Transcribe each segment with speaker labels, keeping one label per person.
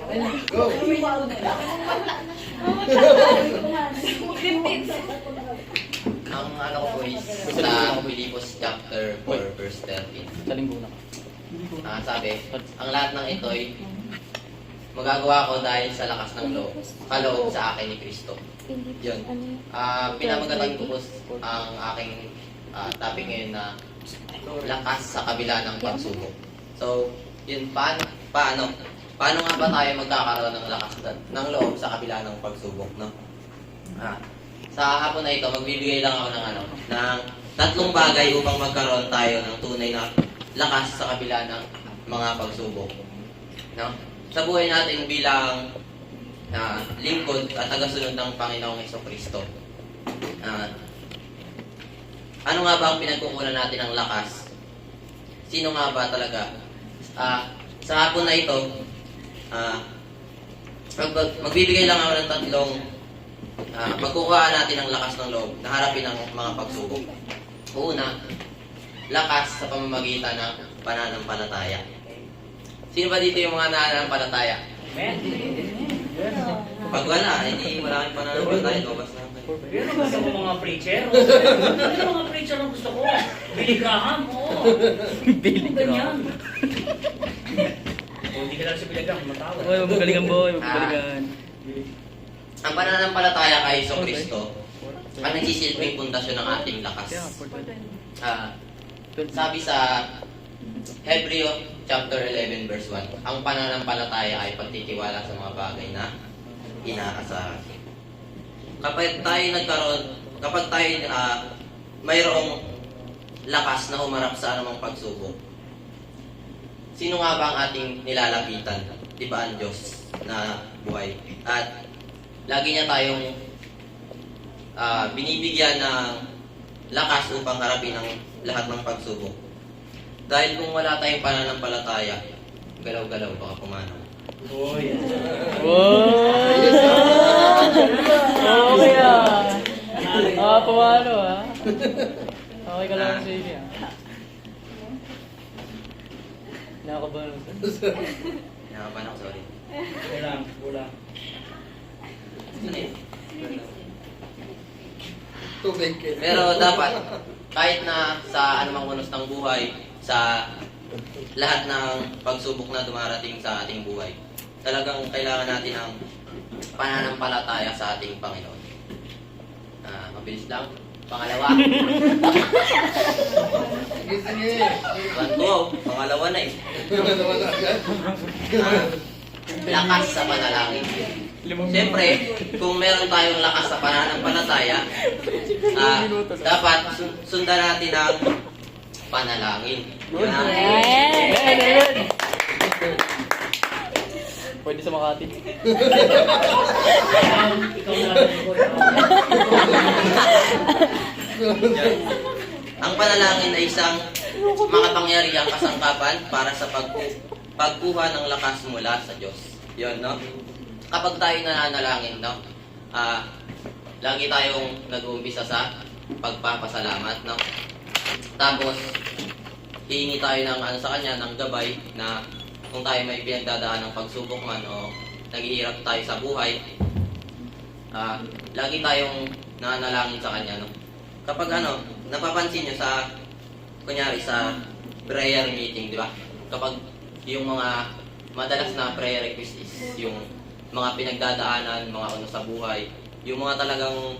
Speaker 1: Go!
Speaker 2: Ang ano ko po is sa Filipos chapter 4 verse 13.
Speaker 3: Sa linggo na ka.
Speaker 2: Sabi, ang lahat ng ito'y magagawa ko dahil sa lakas ng loob, kaloob sa akin ni Kristo. Yun. Pinamagatan ko po ang aking topic ngayon na lakas sa kabila ng pagsubok. So, yun, paano nga ba tayo magkakaroon ng lakas ng loob sa kabila ng pagsubok, no? Sa hapon na ito, magbibigay lang ako ng tatlong bagay upang magkaroon tayo ng tunay na lakas sa kabila ng mga pagsubok. No? Sa buhay natin bilang lingkod at tagasunod ng Panginoong Jesucristo. Ano nga ba ang pinagkukunan natin ng lakas? Sino nga ba talaga? Sa hapon na ito, magbibigay lang ako ng tatlong pagkukuhaan natin ng lakas ng loob na harapin ang mga pagsubok. Una, lakas sa pamamagitan ng pananampalataya. Sino ba dito yung mga nananampalataya? Pag wala, hindi maraming pananampalataya, lobas lang.
Speaker 4: Yun ang gusto ko mga preacher. Yun ang mga preacher ang gusto ko. Billy Graham, oo.
Speaker 3: Billy
Speaker 4: Ganyan. Hindi ka lang sa Billy Graham, matawa.
Speaker 3: Boy, magagalingan boy, magagalingan.
Speaker 2: Ang pananampalataya kay Jesucristo ang nagsisilbing pundasyon ng ating lakas. Sabi sa Hebreo chapter 11 verse 1, ang pananampalataya ay pagtitiwala sa mga bagay na inaasahan. Kapag tayo mayroong lakas na humarap sa anumang pagsubok, sino nga ba ang ating nilalapitan? Di ba ang Diyos na buhay? At lagi niya tayong binibigyan ng lakas upang harapin ang lahat ng pagsubok. Dahil kung wala tayong pananampalataya, galaw-galaw baka pumanaw.
Speaker 4: Boy.
Speaker 3: Okay pumano Okay ka lang sa inyo Nakakabahan mo.
Speaker 2: Nakakabahan ako, sorry.
Speaker 4: Kulang.
Speaker 2: Ano yun?
Speaker 1: Tubig.
Speaker 2: Pero dapat, kahit na sa anumang unos ng buhay, sa lahat ng pagsubok na dumarating sa ating buhay, talagang kailangan natin ng pananampalataya sa ating Panginoon. Mabilis lang. Pangalawa.
Speaker 1: Sige.
Speaker 2: Pangalawa na eh. Lakas sa panalangin. Siyempre, kung meron tayong lakas sa pananampalataya, dapat sundan natin ang panalangin.
Speaker 3: Pwede sa Makati.
Speaker 4: Ikaw na boy.
Speaker 2: Ang panalangin ay isang makapangyarihang kasangkapan para sa pagkuha ng lakas mula sa Diyos. Yun, no? Kapag tayo nananalangin, no? Lagi tayong nag-uumpisa sa pagpapasalamat, no? Tapos, hihingi tayo ng sa Kanya, ng gabay na kung tayo may pinagdadaan ng pagsubok man o naghihirap tayo sa buhay, lagi tayong nananalangin sa Kanya, no? Kapag napapansin nyo kunyari sa prayer meeting, di ba? Kapag yung mga madalas na prayer request is yung mga pinagdadaanan, mga sa buhay, yung mga talagang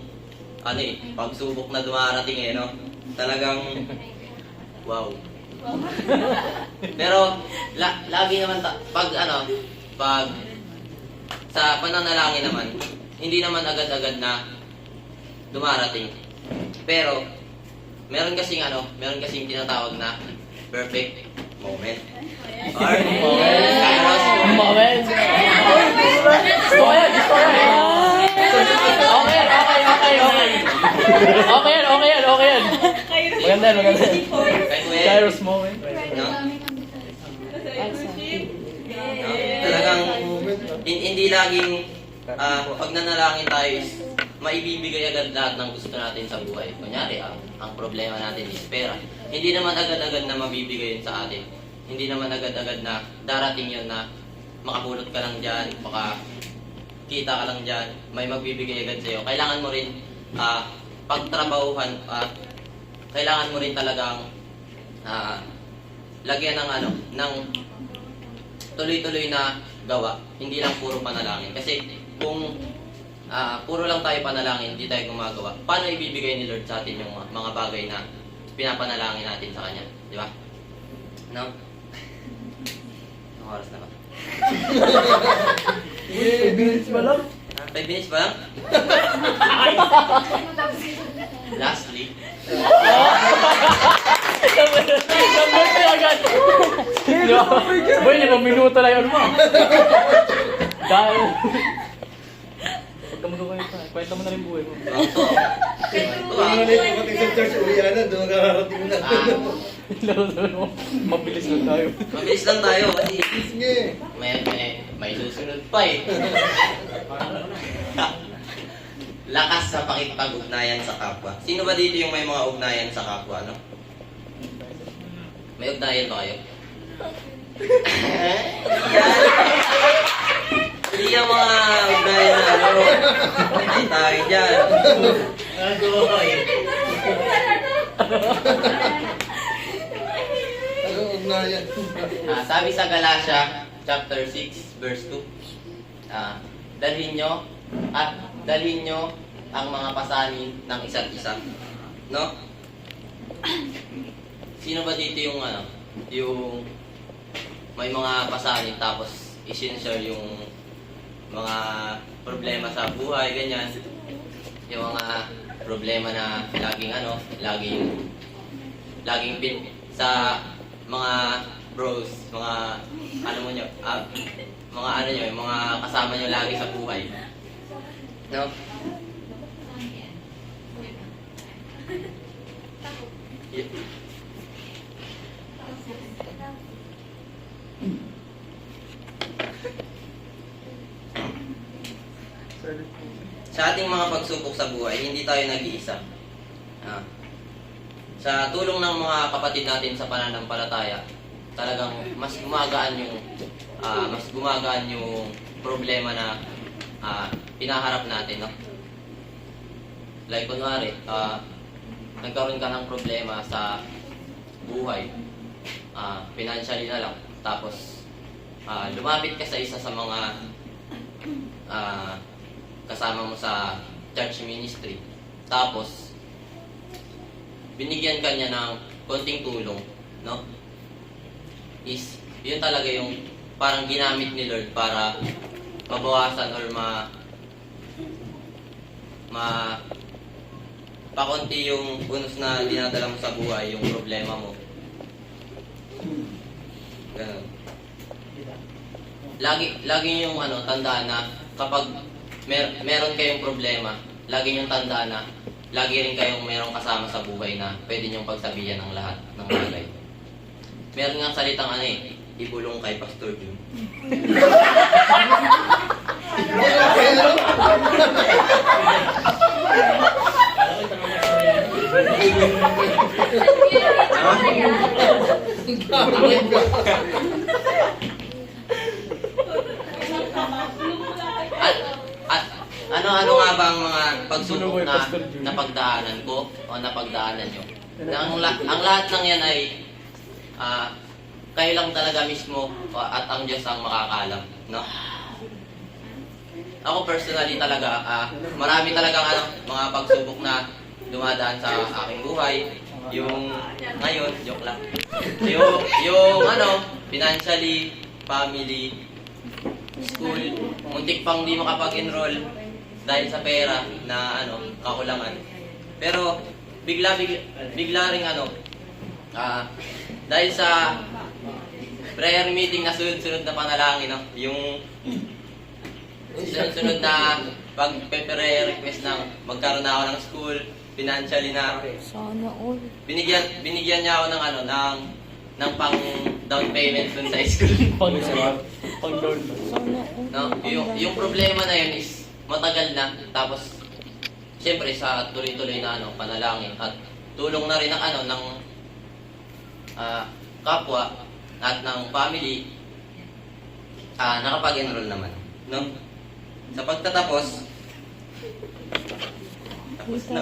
Speaker 2: pagsubok na dumarating no? Talagang wow. Pero lagi naman pag sa pananalangin naman, hindi naman agad-agad na dumarating. Pero meron kasing tinatawag na perfect moment. Or kairos
Speaker 3: Moment. Gusto ko yan. Okay yan. Maganda. Kairos moment.
Speaker 2: No? Talagang hindi laging pag nanalangin tayo is maibibigay agad lahat ng gusto natin sa buhay. Kunyari, ang problema natin is pera. Hindi naman agad-agad na mabibigay yun sa atin. Hindi naman agad-agad na darating yun na makapulot ka lang dyan, baka kita ka lang dyan, may magbibigay agad sa'yo. Kailangan mo rin pagtrabahuhan at kailangan mo rin talagang lagyan ng ng tuloy-tuloy na gawa, hindi lang puro panalangin. Kasi kung puro lang tayo panalangin, hindi tayo gumagawa, paano ibibigay ni Lord sa atin yung mga bagay na pinapanalangin natin sa Kanya? Di ba? No? Anong oras na ba?
Speaker 3: 5 minutes pa lang.
Speaker 2: 5 minutes ba lang? Lastly,
Speaker 3: Number 3 agad. Boy, 5 minuto lang yun mo. Dahil... Huwag ka magkakwenta. Kwenta mo na rin buhay mo.
Speaker 1: Ano na yung kapatid sa church, uwian na, doon kararating na.
Speaker 3: Laro mo. Mabilis lang tayo.
Speaker 2: mabilis lang tayo kasi
Speaker 1: Sige.
Speaker 2: may susunod pa eh. Lakas sa pakikipag-ugnayan sa kapwa. Sino ba dito yung may mga ugnayan sa kapwa, no? May ugnayan ba kayo? Hindi yung mga ugnayan na ay tayo dyan.
Speaker 1: Ano ugnayan?
Speaker 2: Sabi sa Galatia, chapter 6, verse 2, dalhin nyo ang mga pasanin ng isa't isa. No? Sino ba dito yung yung may mga pasanin tapos i-share yung mga problema sa buhay, ganyan. Yung mga problema na laging sa mga bros, mga mga kasama nyo lagi sa buhay. No? Sa ating mga pagsubok sa buhay, hindi tayo nag-iisa. Sa tulong ng mga kapatid natin sa pananampalataya, talagang mas gumagaan yung problema na pinaharap natin, no? Like kunwari, nagkaroon ka ng problema sa buhay, financially na lang, tapos lumapit ka sa isa sa mga kasama mo sa church ministry, tapos binigyan ka niya ng konting tulong, no? Yun talaga yung parang ginamit ni Lord para mabawasan or pakonti yung unos na dinadala mo sa buhay, yung problema mo. Ganun. Lagi yung tandaan na kapag meron kayong problema, lagi yung tandaan na lagi rin kayong merong kasama sa buhay na pwede niyong pagsabihan ng lahat ng bagay. Meron nga salitang ibulong kay Pastor Jun. Ano nga ba ang mga pagsubok na napagdaanan ko o napagdaanan nyo? Ang lahat ng yan ay kayo lang talaga mismo at ang Diyos ang makakalam, no? Ako personally talaga, marami talagang mga pagsubok na dumadaan sa aking buhay. Yung ngayon, joke lang. Yung financially, family, school, muntik pang di makapag-enroll dahil sa pera na kakulangan. Pero bigla ring dahil sa prayer meeting na sunod-sunod na panalangin, no? Yung sunod-sunod na pag-prayer request ng magkaroon na ako ng school, financially na.
Speaker 5: Sana all.
Speaker 2: Binigyan niya ako ng pang down payment dun sa school.
Speaker 3: Pang down.
Speaker 5: Sana all.
Speaker 2: No, yung problema na yun is matagal na, tapos siyempre sa tuloy-tuloy na panalangin at tulong na rin ng kapwa at ng family, nakapag-enroll naman. No? Sa pagtatapos, tapos na.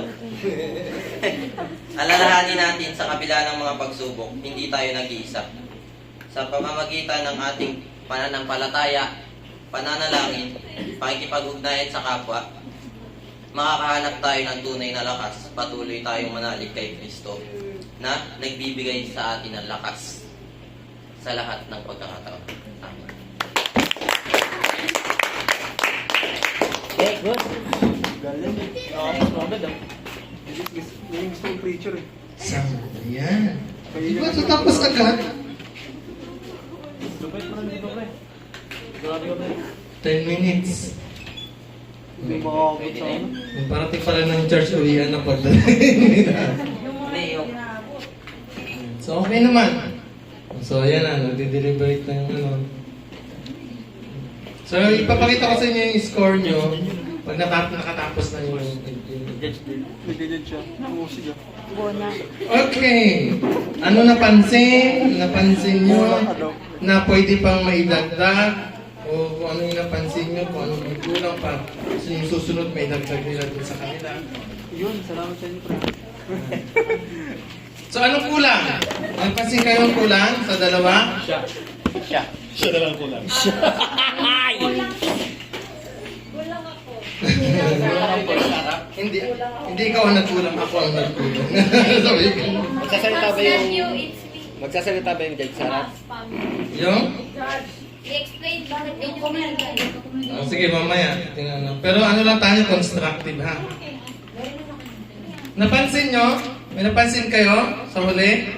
Speaker 2: Alalahanin natin sa kabila ng mga pagsubok, hindi tayo nag-iisa. Sa pamamagitan ng ating pananampalataya, pananalangin, pakikipag-ugnayan sa kapwa, makakahanap tayo ng tunay na lakas. Patuloy tayong manalig kay Kristo na nagbibigay sa atin ng lakas sa lahat ng pagkakataon. Amen.
Speaker 3: Okay, good. Galing. Agad ah.
Speaker 5: Yung gusto ng preacher eh.
Speaker 1: Yan. Di ba tatapos agad?
Speaker 3: Lupit pa rin dito, pre. Sigurado ka, pre.
Speaker 1: 10 minutes.
Speaker 5: May makakabot
Speaker 2: Pwede
Speaker 5: sa
Speaker 2: na yun.
Speaker 5: ano.
Speaker 1: Yung parating pala ng church uwian na pagdating.
Speaker 2: Hindi, yung
Speaker 1: So, okay naman. So, ayan na. Nagdi-deliberate na yung ano. So, ipapakita ko sa inyo yung score nyo pag nakatapos na yung...
Speaker 3: Judge din.
Speaker 5: Nag-judge siya. Musig ah.
Speaker 1: Okay. Ano napansin? Napansin nyo na pwede pang maidagdag? O kung ano yung napansin nyo, kung ano yung kulang pa. So, yung susunod may dagdag nila dun sa kanila.
Speaker 5: Yun, salamat sa inyo. pre.
Speaker 1: So, anong kulang? Napansin kayo ng kulang sa dalawa?
Speaker 3: Siya. Siya.
Speaker 1: Hindi. Hindi ikaw ang nagkulang, ako ang nagkulang. Sabi ko.
Speaker 3: Magsasalita ba
Speaker 6: Love you,
Speaker 3: yung...
Speaker 6: it's me.
Speaker 3: Magsasalita ba yung judge sa harap?
Speaker 1: Yung?
Speaker 6: I-explain bakit yung community.
Speaker 1: Oh, sige, mamaya. Tingnan na. Pero ano lang tayo, constructive ha. Napansin nyo? May napansin kayo sa huli?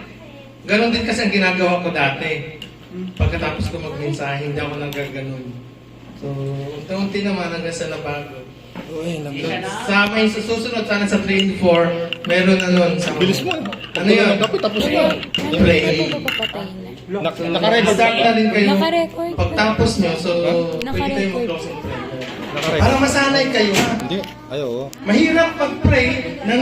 Speaker 1: Ganon din kasi ang ginagawa ko dati. Pagkatapos ko magmensahe, hindi ako nang gaganon. So, unti-unti naman hanggang sa nabago. Sa may susunod sana sa 3 and 4, meron na nun sa bilis mo. Ano yun?
Speaker 7: Tapos na.
Speaker 1: Pray.
Speaker 7: Naka-record
Speaker 1: Start na rin kayo.
Speaker 6: Naka-record.
Speaker 1: Pagtapos nyo, so pwede kayo mag-close in prayer. Para masanay kayo ha.
Speaker 7: Hindi. Ay, oo.
Speaker 1: Mahirap mag-pray ng